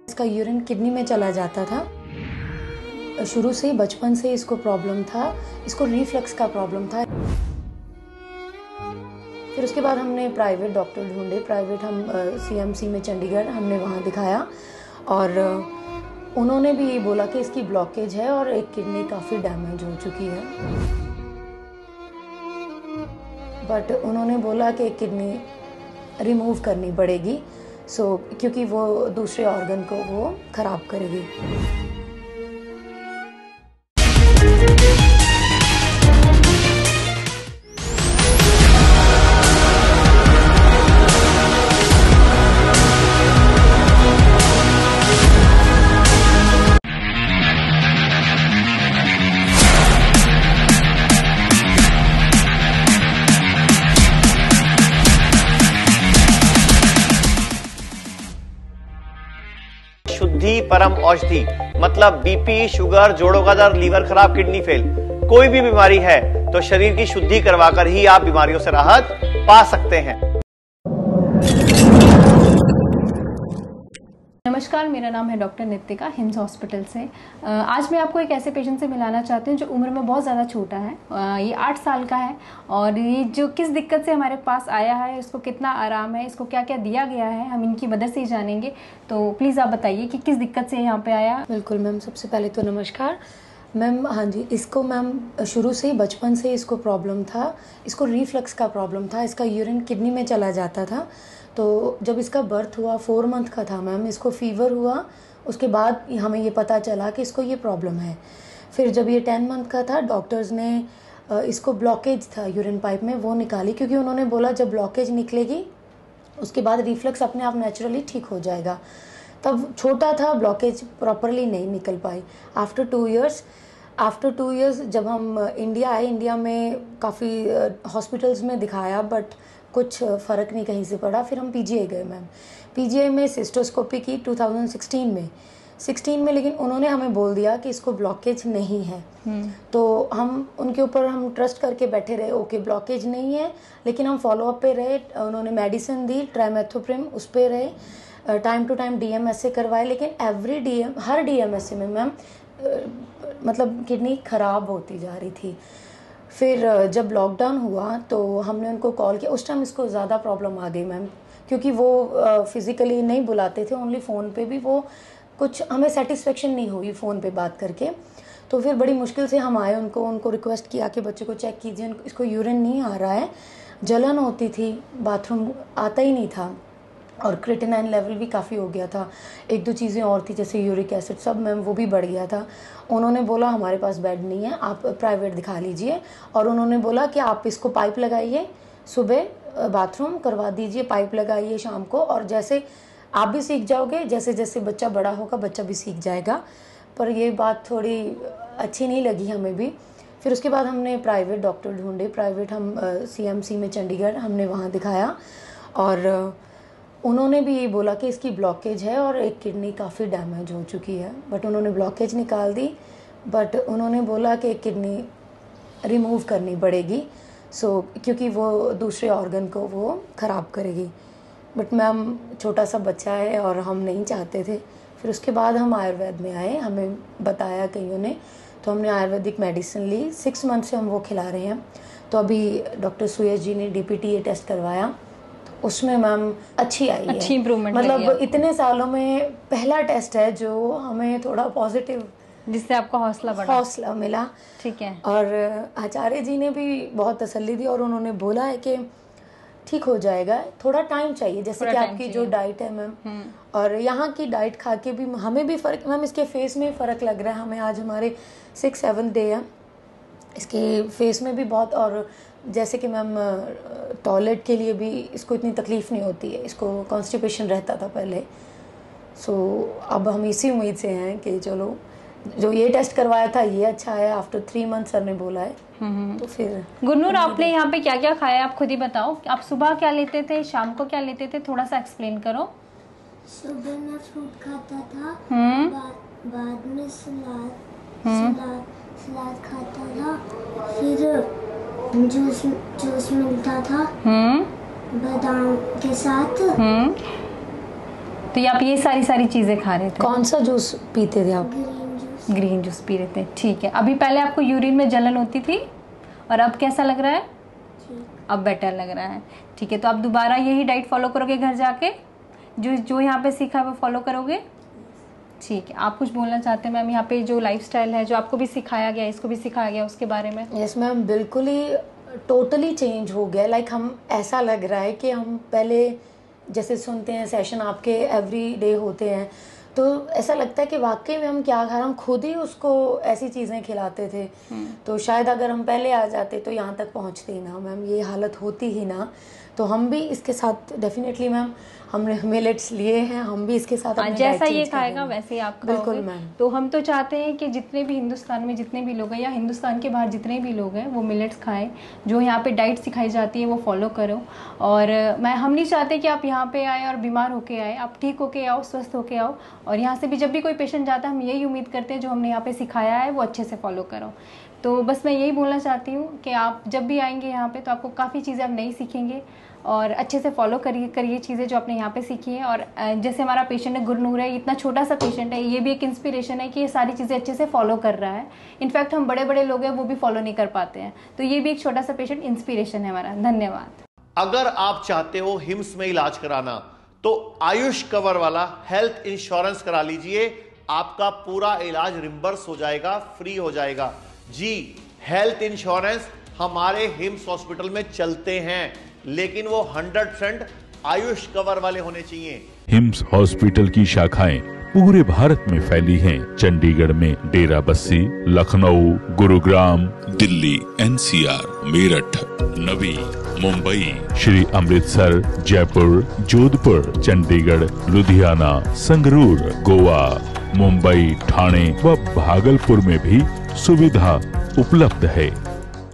इसका urine kidney में चला जाता था। शुरू से बचपन से इसको प्रॉब्लम था, इसको रिफ्लक्स का प्रॉब्लम था। फिर उसके बाद हमने प्राइवेट डॉक्टर ढूंढे, प्राइवेट हम CMC में चंडीगढ़ हमने वहाँ दिखाया और उन्होंने भी ये बोला कि इसकी ब्लॉकेज है और एक किडनी काफ़ी डैमेज हो चुकी है। बट उन्होंने बोला कि किडनी रिमूव करनी पड़ेगी, क्योंकि वो दूसरे ऑर्गन को वो ख़राब करेगी। शुद्धि परम औषधि, मतलब बीपी, शुगर, जोड़ों का दर्द, लीवर खराब, किडनी फेल, कोई भी बीमारी है तो शरीर की शुद्धि करवाकर ही आप बीमारियों से राहत पा सकते हैं। नमस्कार, मेरा नाम है डॉक्टर नितिका, हिम्स हॉस्पिटल से। आज मैं आपको एक ऐसे पेशेंट से मिलाना चाहती हूँ जो उम्र में बहुत ज़्यादा छोटा है। ये 8 साल का है और ये जो किस दिक्कत से हमारे पास आया है, इसको कितना आराम है, इसको क्या क्या दिया गया है, हम इनकी मदद से ही जानेंगे। तो प्लीज़ आप बताइए कि किस दिक्कत से यहाँ पे आया। बिल्कुल मैम, सबसे पहले तो नमस्कार मैम। हाँ जी, इसको मैम शुरू से बचपन से इसको प्रॉब्लम था, इसको रिफ्लक्स का प्रॉब्लम था। इसका यूरिन किडनी में चला जाता था। तो जब इसका बर्थ हुआ 4 मंथ का था मैम, इसको फीवर हुआ, उसके बाद हमें ये पता चला कि इसको ये प्रॉब्लम है। फिर जब ये 10 मंथ का था, डॉक्टर्स ने इसको ब्लॉकेज था यूरिन पाइप में, वो निकाली, क्योंकि उन्होंने बोला जब ब्लॉकेज निकलेगी उसके बाद रिफ्लक्स अपने आप नेचुरली ठीक हो जाएगा। तब छोटा था, ब्लॉकेज प्रॉपरली नहीं निकल पाई। आफ्टर 2 इयर्स जब हम इंडिया आए, इंडिया में काफ़ी हॉस्पिटल्स में दिखाया बट कुछ फ़र्क नहीं कहीं से पड़ा। फिर हम PGI गए मैम, PGI में सिस्टोस्कोपी की 2016 में, लेकिन उन्होंने हमें बोल दिया कि इसको ब्लॉकेज नहीं है। तो हम उनके ऊपर हम ट्रस्ट करके बैठे रहे, ओके ब्लॉकेज नहीं है, लेकिन हम फॉलोअप पे रहे। उन्होंने मेडिसिन दी, ट्राइमेथोप्रिम, उस पर रहे, टाइम टू टाइम DMSA करवाए, लेकिन हर DMSA में मैम मतलब किडनी ख़राब होती जा रही थी। फिर जब लॉकडाउन हुआ तो हमने उनको कॉल किया। उस टाइम इसको ज़्यादा प्रॉब्लम आ गई मैम, क्योंकि वो फिज़िकली नहीं बुलाते थे, ओनली फ़ोन पे भी वो कुछ हमें सेटिस्फेक्शन नहीं हुई फ़ोन पे बात करके। तो फिर बड़ी मुश्किल से हम आए, उनको रिक्वेस्ट किया कि बच्चे को चेक कीजिए, इसको यूरिन नहीं आ रहा है, जलन होती थी, बाथरूम आता ही नहीं था और क्रिएटिनिन लेवल भी काफ़ी हो गया था। 1-2 चीज़ें और थी जैसे यूरिक एसिड, सब मैम वो भी बढ़ गया था। उन्होंने बोला हमारे पास बेड नहीं है, आप प्राइवेट दिखा लीजिए, और उन्होंने बोला कि आप इसको पाइप लगाइए, सुबह बाथरूम करवा दीजिए, पाइप लगाइए शाम को, और जैसे आप भी सीख जाओगे, जैसे जैसे बच्चा बड़ा होगा बच्चा भी सीख जाएगा। पर ये बात थोड़ी अच्छी नहीं लगी हमें भी। फिर उसके बाद हमने प्राइवेट डॉक्टर ढूंढे, प्राइवेट हम CMC में चंडीगढ़ हमने वहाँ दिखाया और उन्होंने भी ये बोला कि इसकी ब्लॉकेज है और एक किडनी काफ़ी डैमेज हो चुकी है। बट उन्होंने ब्लॉकेज निकाल दी, बट उन्होंने बोला कि किडनी रिमूव करनी पड़ेगी, क्योंकि वो दूसरे ऑर्गन को वो ख़राब करेगी। बट मैम छोटा सा बच्चा है और हम नहीं चाहते थे। फिर उसके बाद हम आयुर्वेद में आए, हमें बताया कईयों ने, तो हमने आयुर्वेदिक मेडिसिन ली। 6 मंथ से हम वो खिला रहे हैं। तो अभी डॉक्टर सुयश जी ने DPTA टेस्ट करवाया, उसमें मैम अच्छी आई है, अच्छी इम्प्रूवमेंट, मतलब इतने सालों में पहला टेस्ट है जो हमें थोड़ा पॉजिटिव, जिससे आपको हौसला मिला। ठीक है। और आचार्य जी ने भी बहुत तसल्ली दी और उन्होंने बोला है कि ठीक हो जाएगा, थोड़ा टाइम चाहिए, जैसे कि आपकी जो डाइट है मैम, और यहाँ की डाइट खा के भी हमें भी फ़र्क मैम, इसके फेस में फ़र्क लग रहा है हमें। आज हमारे 6-7 डे है, इसके फेस में भी बहुत, और जैसे कि मैम टॉयलेट के लिए भी इसको इतनी तकलीफ़ नहीं होती है, इसको कॉन्स्टिपेशन रहता था पहले। अब हम इसी उम्मीद से हैं कि चलो जो ये टेस्ट करवाया था ये अच्छा है। आफ्टर 3 मंथ सर ने बोला है। तो फिर गुरनूर, आपने यहाँ पे क्या क्या खाया, आप खुद ही बताओ। आप सुबह क्या लेते थे, शाम को क्या लेते थे, थोड़ा सा एक्सप्लेन करो। सुबह मैं फ्रूट खाता था, बाद में सलाद खाता था, फिर जूस मिलता था बादाम के साथ, तो ये आप ये सारी चीजें खा रहे थे? कौन सा जूस पीते थे आप? ग्रीन जूस पी रहे थे, ठीक है। अभी पहले आपको यूरिन में जलन होती थी और अब कैसा लग रहा है? अब बेटर लग रहा है, ठीक है। तो आप दोबारा यही डाइट फॉलो करोगे घर जाके, जो यहाँ पे सीखा है वो फॉलो करोगे, ठीक है। आप कुछ बोलना चाहते हैं मैम? यहाँ पे जो लाइफस्टाइल है जो आपको भी सिखाया गया, इसको भी सिखाया गया, उसके बारे में? यस मैम, बिल्कुल ही टोटली चेंज हो गया। लाइक हम ऐसा लग रहा है कि हम पहले जैसे सुनते हैं सेशन आपके एवरी डे होते हैं, तो ऐसा लगता है कि वाकई में हम क्या खा रहे हैं, हम खुद ही उसको ऐसी चीज़ें खिलाते थे। तो शायद अगर हम पहले आ जाते तो यहाँ तक पहुँचते ही ना मैम, ये हालत होती ही ना। तो हम भी इसके साथ डेफिनेटली मैम, हमने मिलेट्स लिए हैं, हम भी इसके साथ जैसा ये खाएगा वैसे ही आप खाओगे। बिल्कुल मैम। तो हम तो चाहते हैं कि जितने भी हिंदुस्तान में जितने भी लोग हैं या हिंदुस्तान के बाहर जितने भी लोग हैं वो मिलेट्स खाएं, जो यहाँ पे डाइट सिखाई जाती है वो फॉलो करो। और हम नहीं चाहते कि आप यहाँ पे आए और बीमार होके आए, आप ठीक होके आओ, स्वस्थ होके आओ। और यहाँ से भी जब भी कोई पेशेंट जाता है हम यही उम्मीद करते हैं जो हमने यहाँ पे सिखाया है वो अच्छे से फॉलो करो। तो बस मैं यही बोलना चाहती हूँ कि आप जब भी आएंगे यहाँ पे तो आपको काफ़ी चीज़ें आप नई सीखेंगे और अच्छे से फॉलो करिए चीज़ें जो आपने यहाँ पे सीखी है। और जैसे हमारा पेशेंट है गुरनूर है, इतना छोटा सा पेशेंट है, ये भी एक इंस्पिरेशन है कि ये सारी चीज़ें अच्छे से फॉलो कर रहा है। इनफैक्ट हम बड़े बड़े लोग हैं वो भी फॉलो नहीं कर पाते हैं, तो ये भी एक छोटा सा पेशेंट इंस्पिरेशन है हमारा। धन्यवाद। अगर आप चाहते हो हिम्स में इलाज कराना तो आयुष कवर वाला हेल्थ इंश्योरेंस करा लीजिए, आपका पूरा इलाज रिम्बर्स हो जाएगा, फ्री हो जाएगा। जी, हेल्थ इंश्योरेंस हमारे हिम्स हॉस्पिटल में चलते हैं, लेकिन वो 100% आयुष कवर वाले होने चाहिए। हिम्स हॉस्पिटल की शाखाएं पूरे भारत में फैली हैं। चंडीगढ़ में डेरा बस्सी, लखनऊ, गुरुग्राम, दिल्ली, NCR, मेरठ, नवी, मुंबई, श्री अमृतसर, जयपुर, जोधपुर, चंडीगढ़, लुधियाना, संगरूर, गोवा, मुंबई, ठाणे व भागलपुर में भी सुविधा उपलब्ध है।